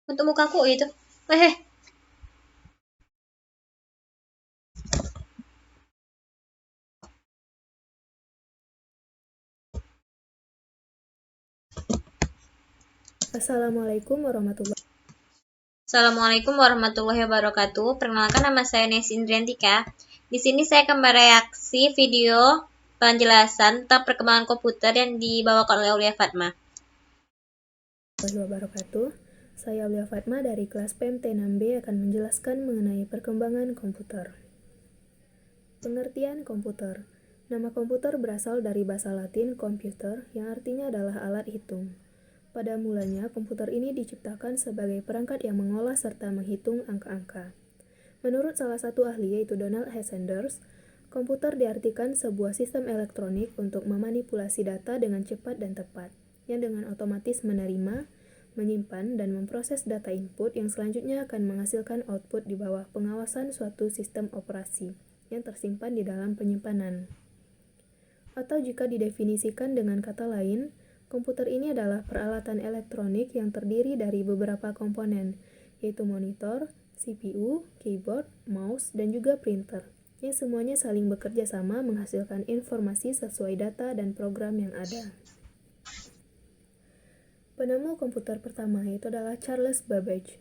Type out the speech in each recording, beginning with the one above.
untuk mukaku itu. Assalamualaikum warahmatullahi wabarakatuh. Perkenalkan, nama saya Nesy Indriantika. Di sini saya akan mereaksi video penjelasan tentang perkembangan komputer yang dibawakan oleh Aulia Fatma. Wabarakatuh. Saya Aulia Fatma dari kelas PMT 6B akan menjelaskan mengenai perkembangan komputer. Pengertian komputer. Nama komputer berasal dari bahasa Latin computer yang artinya adalah alat hitung. Pada mulanya, komputer ini diciptakan sebagai perangkat yang mengolah serta menghitung angka-angka. Menurut salah satu ahli yaitu Donald H. Sanders, komputer diartikan sebuah sistem elektronik untuk memanipulasi data dengan cepat dan tepat, yang dengan otomatis menerima, menyimpan, dan memproses data input yang selanjutnya akan menghasilkan output di bawah pengawasan suatu sistem operasi yang tersimpan di dalam penyimpanan. Atau jika didefinisikan dengan kata lain, komputer ini adalah peralatan elektronik yang terdiri dari beberapa komponen, yaitu monitor, CPU, keyboard, mouse, dan juga printer, yang semuanya saling bekerja sama menghasilkan informasi sesuai data dan program yang ada. Penemu komputer pertama itu adalah Charles Babbage.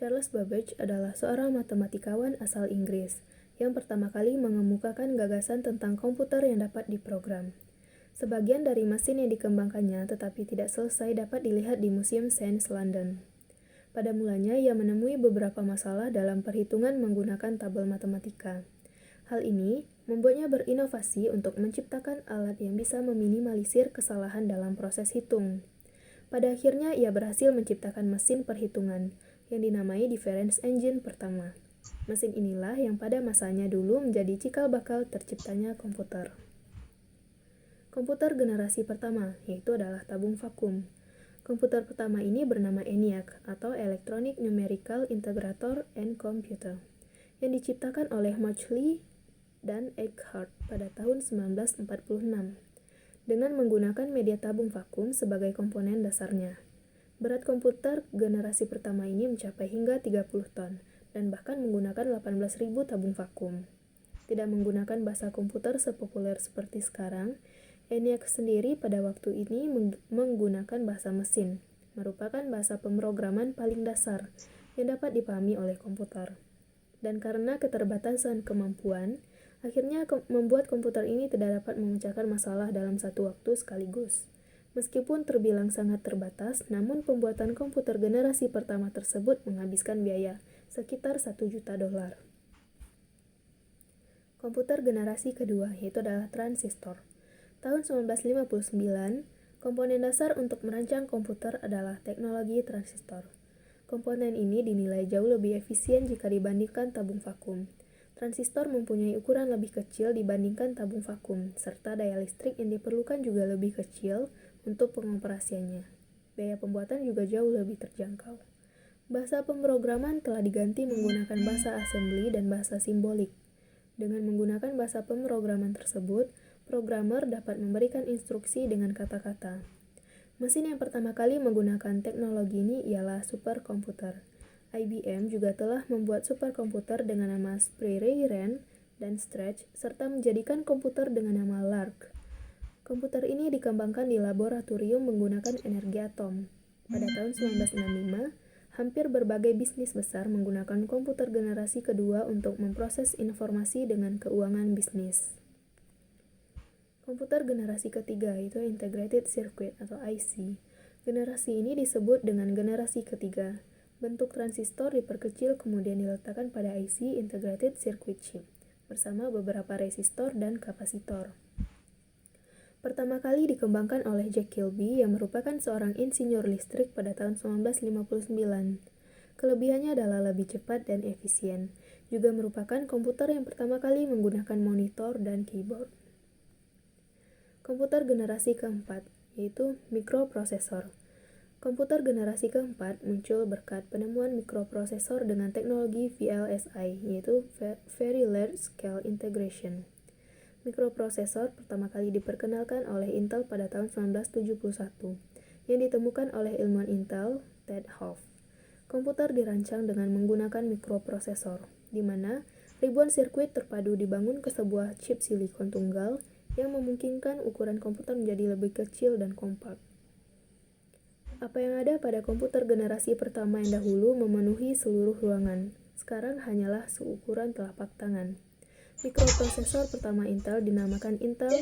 Charles Babbage adalah seorang matematikawan asal Inggris yang pertama kali mengemukakan gagasan tentang komputer yang dapat diprogram. Sebagian dari mesin yang dikembangkannya tetapi tidak selesai dapat dilihat di Museum Sains London. Pada mulanya ia menemui beberapa masalah dalam perhitungan menggunakan tabel matematika. Hal ini membuatnya berinovasi untuk menciptakan alat yang bisa meminimalisir kesalahan dalam proses hitung. Pada akhirnya ia berhasil menciptakan mesin perhitungan yang dinamai difference engine pertama. Mesin inilah yang pada masanya dulu menjadi cikal bakal terciptanya komputer. Komputer generasi pertama yaitu adalah tabung vakum. Komputer pertama ini bernama ENIAC atau Electronic Numerical Integrator and Computer yang diciptakan oleh Mauchly dan Eckert pada tahun 1946 dengan menggunakan media tabung vakum sebagai komponen dasarnya. Berat komputer generasi pertama ini mencapai hingga 30 ton dan bahkan menggunakan 18.000 tabung vakum. Tidak menggunakan bahasa komputer sepopuler seperti sekarang, ENIAC sendiri pada waktu ini menggunakan bahasa mesin, merupakan bahasa pemrograman paling dasar yang dapat dipahami oleh komputer. Dan karena keterbatasan kemampuan, akhirnya membuat komputer ini tidak dapat memecahkan masalah dalam satu waktu sekaligus. Meskipun terbilang sangat terbatas, namun pembuatan komputer generasi pertama tersebut menghabiskan biaya sekitar $1 juta. Komputer generasi kedua yaitu adalah transistor. Tahun 1959, komponen dasar untuk merancang komputer adalah teknologi transistor. Komponen ini dinilai jauh lebih efisien jika dibandingkan tabung vakum. Transistor mempunyai ukuran lebih kecil dibandingkan tabung vakum, serta daya listrik yang diperlukan juga lebih kecil untuk pengoperasiannya. Biaya pembuatan juga jauh lebih terjangkau. Bahasa pemrograman telah diganti menggunakan bahasa assembly dan bahasa simbolik. Dengan menggunakan bahasa pemrograman tersebut, programmer dapat memberikan instruksi dengan kata-kata. Mesin yang pertama kali menggunakan teknologi ini ialah superkomputer. IBM juga telah membuat superkomputer dengan nama Prairie Ran dan Stretch, serta menjadikan komputer dengan nama Lark. Komputer ini dikembangkan di laboratorium menggunakan energi atom. Pada tahun 1965, hampir berbagai bisnis besar menggunakan komputer generasi kedua untuk memproses informasi dengan keuangan bisnis. Komputer generasi ketiga yaitu Integrated Circuit atau IC. Generasi ini disebut dengan generasi ketiga. Bentuk transistor diperkecil kemudian diletakkan pada IC Integrated Circuit Chip bersama beberapa resistor dan kapasitor. Pertama kali dikembangkan oleh Jack Kilby yang merupakan seorang insinyur listrik pada tahun 1959. Kelebihannya adalah lebih cepat dan efisien. Juga merupakan komputer yang pertama kali menggunakan monitor dan keyboard. Komputer generasi keempat, yaitu mikroprosesor. Komputer generasi keempat muncul berkat penemuan mikroprosesor dengan teknologi VLSI, yaitu Very Large Scale Integration. Mikroprosesor pertama kali diperkenalkan oleh Intel pada tahun 1971, yang ditemukan oleh ilmuwan Intel, Ted Hoff. Komputer dirancang dengan menggunakan mikroprosesor, di mana ribuan sirkuit terpadu dibangun ke sebuah chip silikon tunggal yang memungkinkan ukuran komputer menjadi lebih kecil dan kompak. Apa yang ada pada komputer generasi pertama yang dahulu memenuhi seluruh ruangan, sekarang hanyalah seukuran telapak tangan. Mikroprosesor pertama Intel dinamakan Intel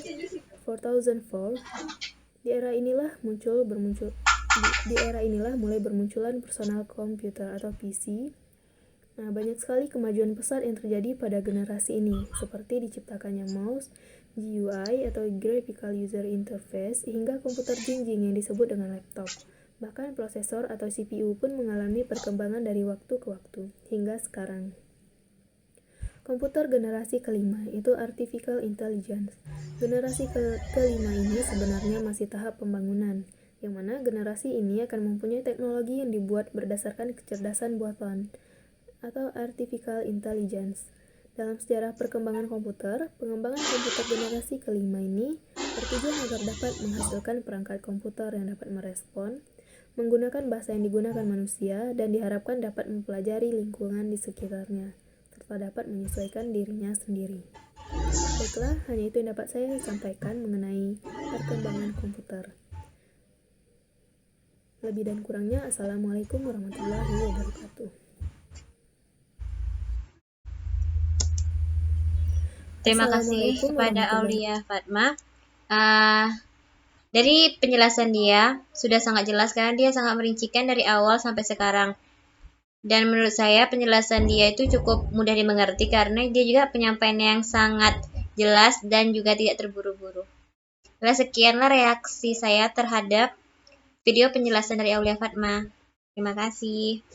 4004. Di era inilah mulai bermunculan personal computer atau PC. Nah, banyak sekali kemajuan pesat yang terjadi pada generasi ini, seperti diciptakannya mouse, GUI atau Graphical User Interface, hingga komputer jinjing yang disebut dengan laptop. Bahkan prosesor atau CPU pun mengalami perkembangan dari waktu ke waktu, hingga sekarang. Komputer generasi kelima itu Artificial Intelligence. Generasi kelima ini sebenarnya masih tahap pembangunan, yang mana generasi ini akan mempunyai teknologi yang dibuat berdasarkan kecerdasan buatan atau Artificial Intelligence. Dalam sejarah perkembangan komputer, pengembangan komputer generasi kelima ini bertujuan agar dapat menghasilkan perangkat komputer yang dapat merespon, menggunakan bahasa yang digunakan manusia, dan diharapkan dapat mempelajari lingkungan di sekitarnya, serta dapat menyesuaikan dirinya sendiri. Baiklah, hanya itu yang dapat saya sampaikan mengenai perkembangan komputer. Lebih dan kurangnya, Assalamualaikum warahmatullahi wabarakatuh. Terima kasih kepada Aulia Fatma. Dari penjelasan dia sudah sangat jelas karena dia sangat merincikan dari awal sampai sekarang. Dan menurut saya penjelasan dia itu cukup mudah dimengerti karena dia juga penyampaiannya yang sangat jelas dan juga tidak terburu-buru. Nah, sekianlah reaksi saya terhadap video penjelasan dari Aulia Fatma. Terima kasih.